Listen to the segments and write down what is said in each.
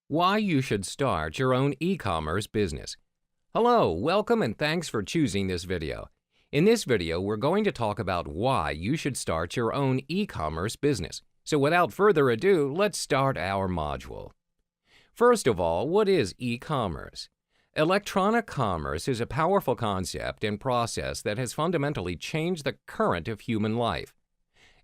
Why you should start your own e-commerce business. Hello, welcome and thanks for choosing this video. In this video, we're going to talk about why you should start your own e-commerce business. So without further ado, let's start our module. First of all, what is e-commerce? Electronic commerce is a powerful concept and process that has fundamentally changed the current of human life.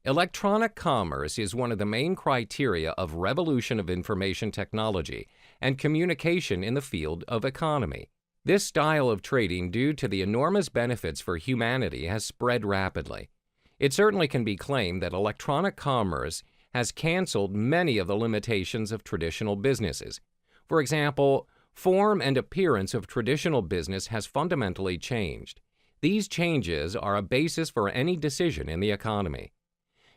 Electronic commerce is one of the main criteria of revolution of information technology and communication in the field of economy. This style of trading, due to the enormous benefits for humanity, has spread rapidly. It certainly can be claimed that electronic commerce has canceled many of the limitations of traditional businesses. For example, form and appearance of traditional business has fundamentally changed. These changes are a basis for any decision in the economy.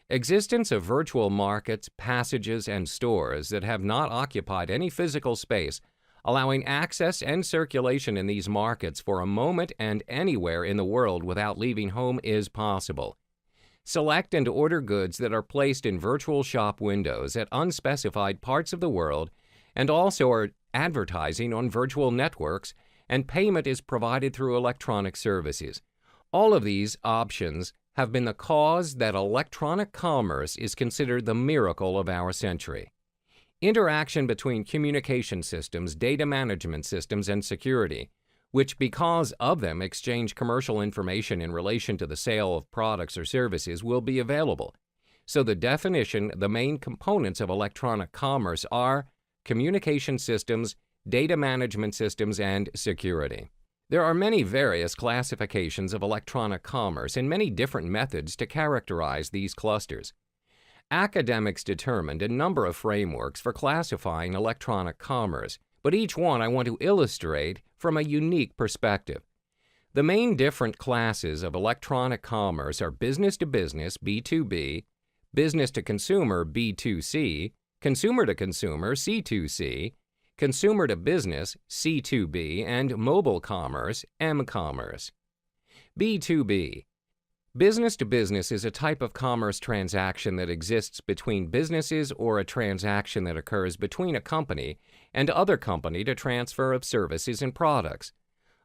Existence of virtual markets, passages, and stores that have not occupied any physical space, allowing access and circulation in these markets for a moment and anywhere in the world without leaving home is possible. Select and order goods that are placed in virtual shop windows at unspecified parts of the world, and also are advertising on virtual networks, and payment is provided through electronic services. All of these options have been the cause that electronic commerce is considered the miracle of our century. Interaction between communication systems, data management systems, and security, which because of them exchange commercial information in relation to the sale of products or services, will be available. So the main components of electronic commerce are communication systems, data management systems, and security. There are many various classifications of electronic commerce and many different methods to characterize these clusters. Academics determined a number of frameworks for classifying electronic commerce, but each one I want to illustrate from a unique perspective. The main different classes of electronic commerce are business-to-business, B2B, business-to-consumer, B2C, consumer-to-consumer, C2C, consumer to business, C2B, and mobile commerce, M-commerce. B2B. Business to business is a type of commerce transaction that exists between businesses, or a transaction that occurs between a company and other company to transfer of services and products.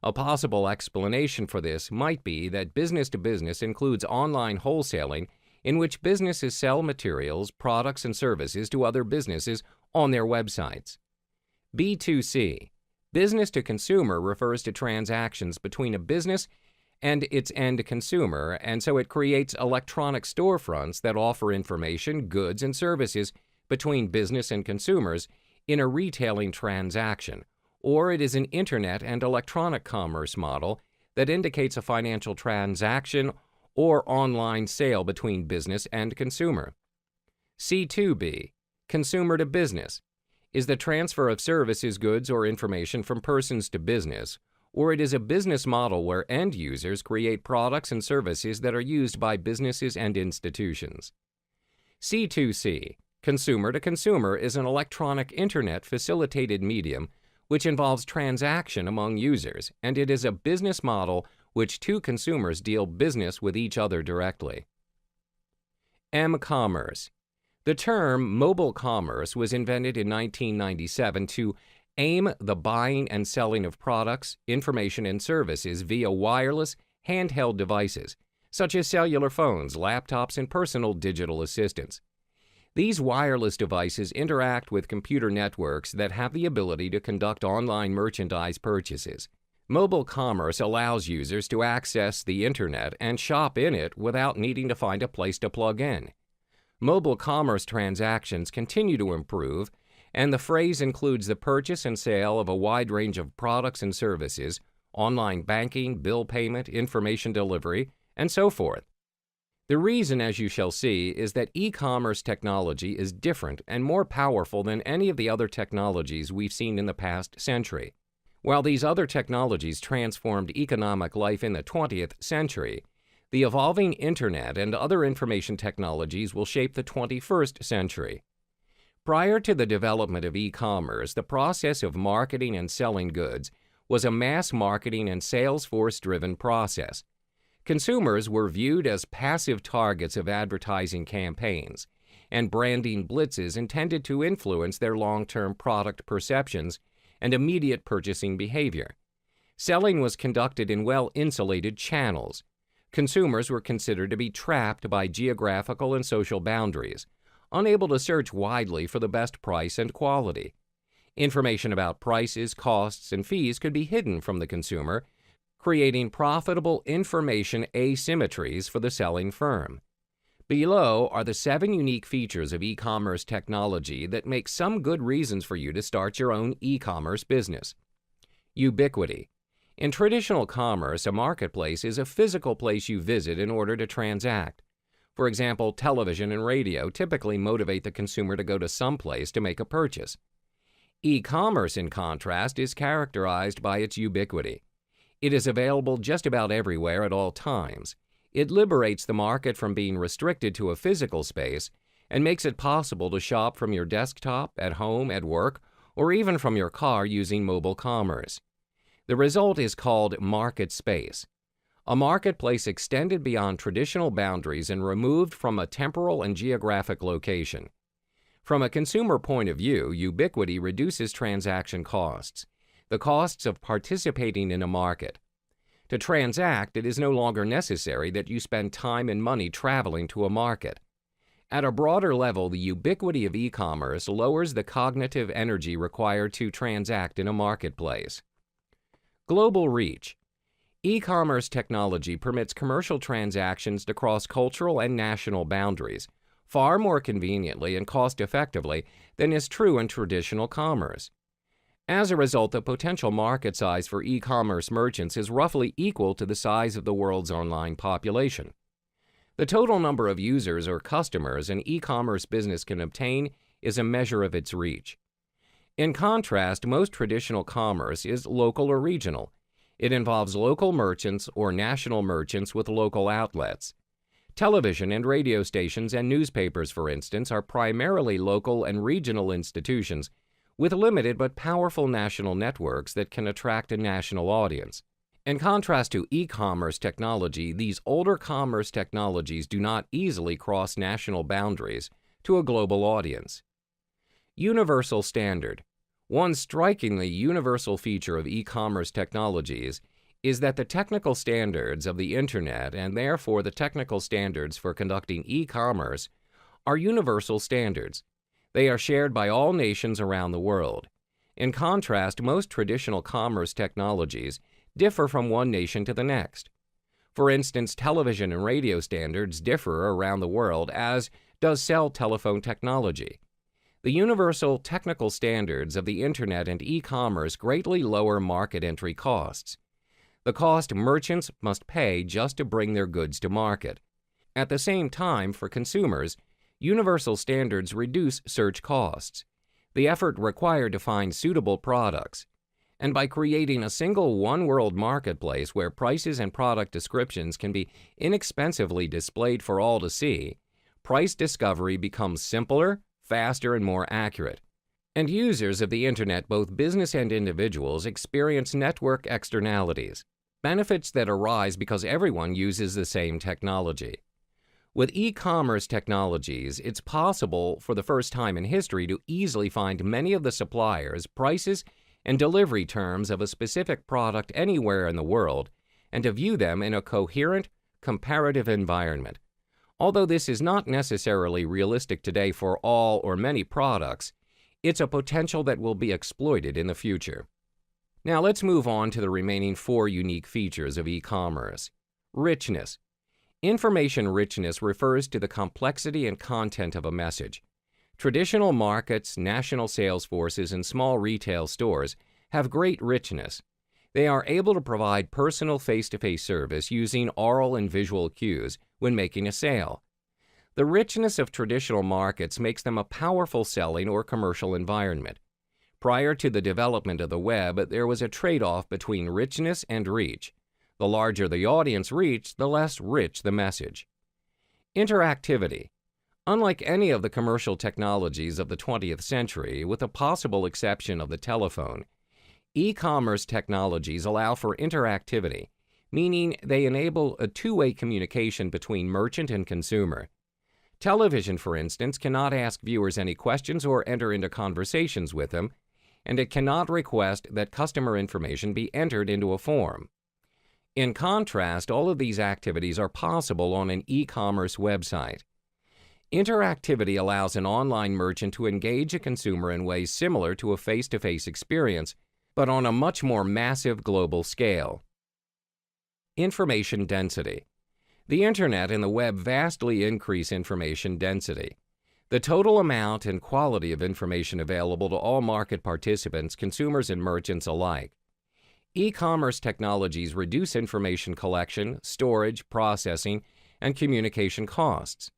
A possible explanation for this might be that business to business includes online wholesaling, in which businesses sell materials, products, and services to other businesses on their websites. B2C, business to consumer, refers to transactions between a business and its end consumer, and so it creates electronic storefronts that offer information, goods, and services between business and consumers in a retailing transaction, or it is an internet and electronic commerce model that indicates a financial transaction or online sale between business and consumer. C2B, consumer to business, is the transfer of services, goods, or information from persons to business, or it is a business model where end users create products and services that are used by businesses and institutions. C2C, consumer to consumer, is an electronic internet facilitated medium which involves transaction among users, and it is a business model which two consumers deal business with each other directly. M-commerce. The term mobile commerce was invented in 1997 to aim the buying and selling of products, information, and services via wireless, handheld devices, such as cellular phones, laptops, and personal digital assistants. These wireless devices interact with computer networks that have the ability to conduct online merchandise purchases. Mobile commerce allows users to access the internet and shop in it without needing to find a place to plug in. Mobile commerce transactions continue to improve, and the phrase includes the purchase and sale of a wide range of products and services, online banking, bill payment, information delivery, and so forth. The reason, as you shall see, is that e-commerce technology is different and more powerful than any of the other technologies we've seen in the past century. While these other technologies transformed economic life in the 20th century, the evolving internet and other information technologies will shape the 21st century. Prior to the development of e-commerce, the process of marketing and selling goods was a mass marketing and sales force-driven process. Consumers were viewed as passive targets of advertising campaigns, and branding blitzes intended to influence their long-term product perceptions and immediate purchasing behavior. Selling was conducted in well-insulated channels. Consumers were considered to be trapped by geographical and social boundaries, unable to search widely for the best price and quality. Information about prices, costs, and fees could be hidden from the consumer, creating profitable information asymmetries for the selling firm. Below are the 7 unique features of e-commerce technology that make some good reasons for you to start your own e-commerce business. Ubiquity. In traditional commerce, a marketplace is a physical place you visit in order to transact. For example, television and radio typically motivate the consumer to go to some place to make a purchase. E-commerce, in contrast, is characterized by its ubiquity. It is available just about everywhere at all times. It liberates the market from being restricted to a physical space and makes it possible to shop from your desktop, at home, at work, or even from your car using mobile commerce. The result is called market space, a marketplace extended beyond traditional boundaries and removed from a temporal and geographic location. From a consumer point of view, ubiquity reduces transaction costs, the costs of participating in a market. To transact, it is no longer necessary that you spend time and money traveling to a market. At a broader level, the ubiquity of e-commerce lowers the cognitive energy required to transact in a marketplace. Global reach. E-commerce technology permits commercial transactions to cross cultural and national boundaries far more conveniently and cost-effectively than is true in traditional commerce. As a result, the potential market size for e-commerce merchants is roughly equal to the size of the world's online population. The total number of users or customers an e-commerce business can obtain is a measure of its reach. In contrast, most traditional commerce is local or regional. It involves local merchants or national merchants with local outlets. Television and radio stations and newspapers, for instance, are primarily local and regional institutions with limited but powerful national networks that can attract a national audience. In contrast to e-commerce technology, these older commerce technologies do not easily cross national boundaries to a global audience. Universal standard. One strikingly universal feature of e-commerce technologies is that the technical standards of the Internet, and therefore the technical standards for conducting e-commerce, are universal standards. They are shared by all nations around the world. In contrast, most traditional commerce technologies differ from one nation to the next. For instance, television and radio standards differ around the world, as does cell telephone technology. The universal technical standards of the Internet and e-commerce greatly lower market entry costs. The cost merchants must pay just to bring their goods to market. At the same time, for consumers, universal standards reduce search costs, the effort required to find suitable products, and by creating a single one-world marketplace where prices and product descriptions can be inexpensively displayed for all to see, price discovery becomes simpler, faster, and more accurate. And users of the Internet, both business and individuals, experience network externalities, benefits that arise because everyone uses the same technology. With e-commerce technologies, it's possible for the first time in history to easily find many of the suppliers, prices, and delivery terms of a specific product anywhere in the world, and to view them in a coherent, comparative environment. Although this is not necessarily realistic today for all or many products, it's a potential that will be exploited in the future. Now let's move on to the remaining 4 unique features of e-commerce. Richness. Information richness refers to the complexity and content of a message. Traditional markets, national sales forces, and small retail stores have great richness. They are able to provide personal face-to-face service using oral and visual cues when making a sale. The richness of traditional markets makes them a powerful selling or commercial environment. Prior to the development of the web, there was a trade-off between richness and reach. The larger the audience reach, the less rich the message. Interactivity. Unlike any of the commercial technologies of the 20th century, with the possible exception of the telephone, e-commerce technologies allow for interactivity, meaning they enable a two-way communication between merchant and consumer. Television, for instance, cannot ask viewers any questions or enter into conversations with them, and it cannot request that customer information be entered into a form. In contrast, all of these activities are possible on an e-commerce website. Interactivity allows an online merchant to engage a consumer in ways similar to a face-to-face experience, but on a much more massive global scale. Information density. The Internet and the web vastly increase information density. The total amount and quality of information available to all market participants, consumers and merchants alike. E-commerce technologies reduce information collection, storage, processing, and communication costs.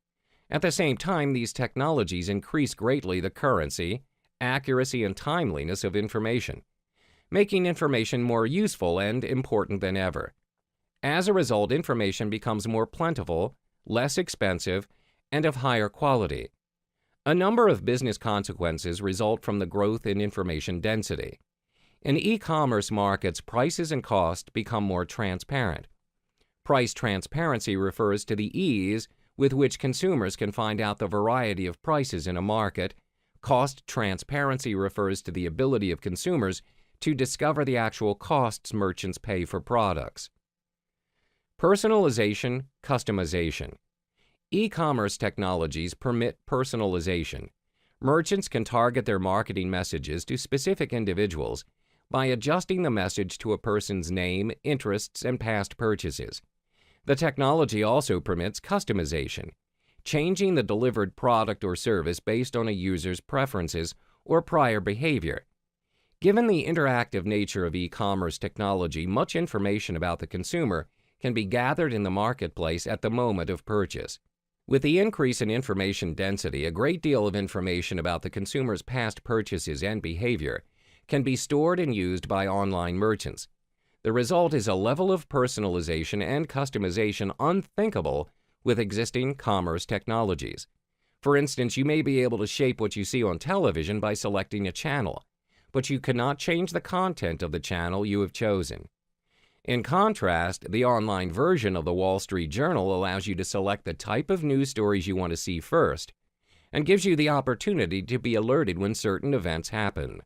At the same time, these technologies increase greatly the currency, accuracy, and timeliness of information, making information more useful and important than ever. As a result, information becomes more plentiful, less expensive, and of higher quality. A number of business consequences result from the growth in information density. In e-commerce markets, prices and costs become more transparent. Price transparency refers to the ease with which consumers can find out the variety of prices in a market. Cost transparency refers to the ability of consumers to discover the actual costs merchants pay for products. Personalization, customization. E-commerce technologies permit personalization. Merchants can target their marketing messages to specific individuals by adjusting the message to a person's name, interests, and past purchases. The technology also permits customization, changing the delivered product or service based on a user's preferences or prior behavior. Given the interactive nature of e-commerce technology, much information about the consumer can be gathered in the marketplace at the moment of purchase. With the increase in information density, a great deal of information about the consumer's past purchases and behavior can be stored and used by online merchants. The result is a level of personalization and customization unthinkable with existing commerce technologies. For instance, you may be able to shape what you see on television by selecting a channel, but you cannot change the content of the channel you have chosen. In contrast, the online version of the Wall Street Journal allows you to select the type of news stories you want to see first and gives you the opportunity to be alerted when certain events happen.